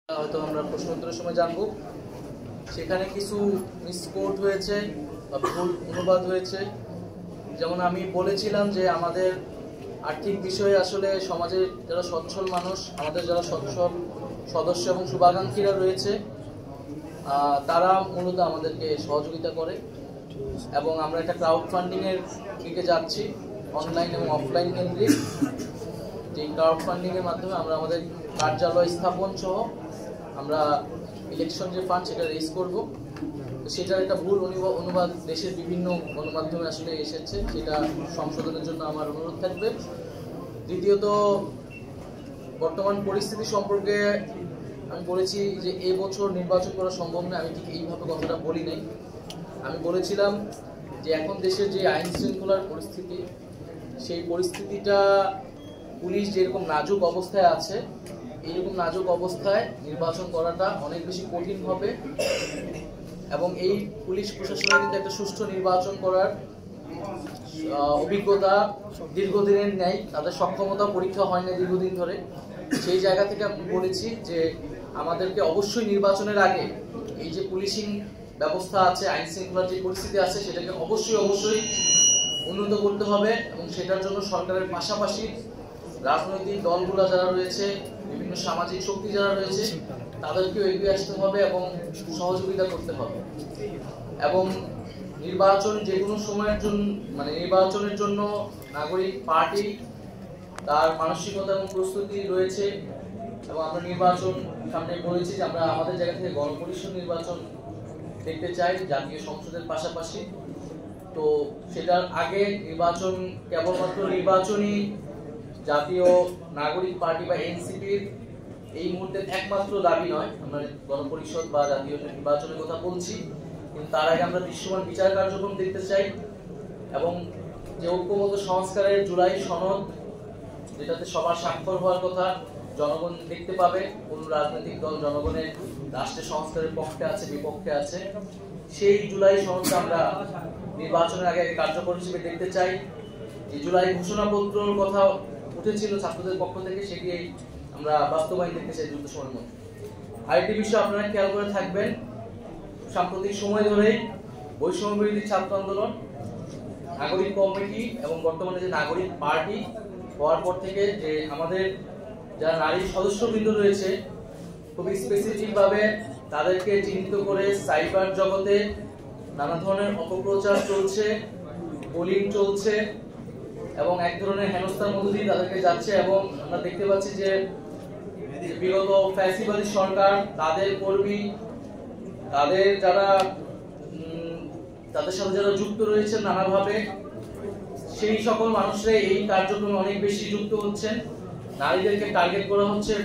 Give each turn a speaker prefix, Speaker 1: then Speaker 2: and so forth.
Speaker 1: হয়তো আমরা প্রশ্ন উত্তরের সময় জানবো। সেখানে কিছু মিসকোট হয়েছে বা ভুল অনুবাদ হয়েছে। যেমন আমি বলেছিলাম যে আমাদের আর্থিক বিষয়ে আসলে সমাজের যারা সচ্ছল মানুষ, আমাদের যারা সচ্ছল সদস্য এবং শুভাকাঙ্ক্ষীরা রয়েছে, তারা মূলত আমাদেরকে সহযোগিতা করে এবং আমরা একটা ক্রাউড ফান্ডিংয়ের দিকে যাচ্ছি, অনলাইন এবং অফলাইন কেন্দ্রিক। যে ক্রাউড ফান্ডিংয়ের মাধ্যমে আমরা আমাদের কার্যালয় স্থাপন সহ আমরা ইলেকশন যে ফান্ড সেটা রেজ করব। তো সেটার একটা ভুল অনুবাদ দেশের বিভিন্ন গণমাধ্যমে আসলে এসেছে, সেটা সংশোধনের জন্য আমার অনুরোধ থাকবে। দ্বিতীয়ত, বর্তমান পরিস্থিতি সম্পর্কে আমি বলেছি যে এবছর নির্বাচন করা সম্ভব না। আমি ঠিক এইভাবে কথাটা বলি নাই। আমি বলেছিলাম যে এখন দেশের যে আইন শৃঙ্খলার পরিস্থিতি, সেই পরিস্থিতিটা পুলিশ যেরকম নাজুক অবস্থায় আছে, এইরকম নাজুক অবস্থায় নির্বাচন করাটা অনেক বেশি কঠিন হবে এবং এই পুলিশ প্রশাসনের কিন্তু একটা সুষ্ঠু নির্বাচন করার অভিজ্ঞতা দীর্ঘদিনের নেই, তাদের সক্ষমতা পরীক্ষা হয় না দীর্ঘদিন ধরে। সেই জায়গা থেকে আমি বলেছি যে আমাদেরকে অবশ্যই নির্বাচনের আগে এই যে পুলিশিং ব্যবস্থা আছে, আইন শৃঙ্খলার যে পরিস্থিতি আছে, সেটাকে অবশ্যই উন্নত করতে হবে এবং সেটার জন্য সরকারের পাশাপাশি রাজনৈতিক দলগুলো যারা রয়েছে, বিভিন্ন সামাজিক শক্তি যারা রয়েছে, তাদেরকেও এগিয়ে আসতে হবে এবং সহযোগিতা করতে হবে। এবং নির্বাচন যে কোনো সময়ের জন্য, মানে নির্বাচনের জন্য নাগরিক পার্টি তার মানসিকতা এবং প্রস্তুতি রয়েছে এবং আমরা নির্বাচন সামনে বলেছি যে আমরা আমাদের জায়গা থেকে গণপরিষদ নির্বাচন দেখতে চাই জাতীয় সংসদের পাশাপাশি। তো সেটার আগে নির্বাচন কেবলমাত্র নির্বাচনী জাতীয় নাগরিক পার্টি বা এনসিপির এই মুহূর্তে একমাত্র দাবি নয়। আমরা গণপরিষদ বা জাতীয় নির্বাচনের কথা বলছি, কিন্তু তার আগে আমরা দৃশ্যমান বিচার কার্যক্রম দেখতে চাই এবং যে ঐক্যমত সংস্কারের জুলাই সনদ, যেটাতে সবার স্বাক্ষর হওয়ার কথা, জনগণ দেখতে পাবে কোন রাজনৈতিক দল জনগণের রাষ্ট্রের সংস্কারের পক্ষে আছে বিপক্ষে আছে, সেই জুলাই সনদটা আমরা নির্বাচনের আগে কার্যকর হিসেবে দেখতে চাই। যে জুলাই ঘোষণাপত্রের কথা উঠেছিল ছাত্রদের পক্ষ থেকে, সেটি আমরা বাস্তবায়ন দেখতে চাই দ্রুত সময়ের মধ্যে। আরেকটি বিষয় আপনারা খেয়াল করে থাকবেন, সাম্প্রতিক সময় ধরেই বৈষম্য বিরোধী ছাত্র আন্দোলন, নাগরিক কমিটি এবং বর্তমানে যে নাগরিক পার্টি হওয়ার পর থেকে যে আমাদের যারা নারী সদস্যবৃন্দ রয়েছে, খুবই স্পেসিফিক ভাবে তাদেরকে চিহ্নিত করে সাইবার জগতে নানা ধরনের অপপ্রচার চলছে, পোলিং চলছে এবং এক ধরনের হেনস্থার মধ্য দিয়ে তাদেরকে যাচ্ছে। এবং আমরা দেখতে পাচ্ছি যে বিগত ফ্যাসিবাদী সরকার, তাদের কর্মী, তাদের যারা তাদের সাথে যারা যুক্ত রয়েছে নানাভাবে, সেই সকল মানুষরা এই কার্যক্রমে অনেক বেশি যুক্ত হচ্ছেন। নারীদেরকে টার্গেট করা হচ্ছে।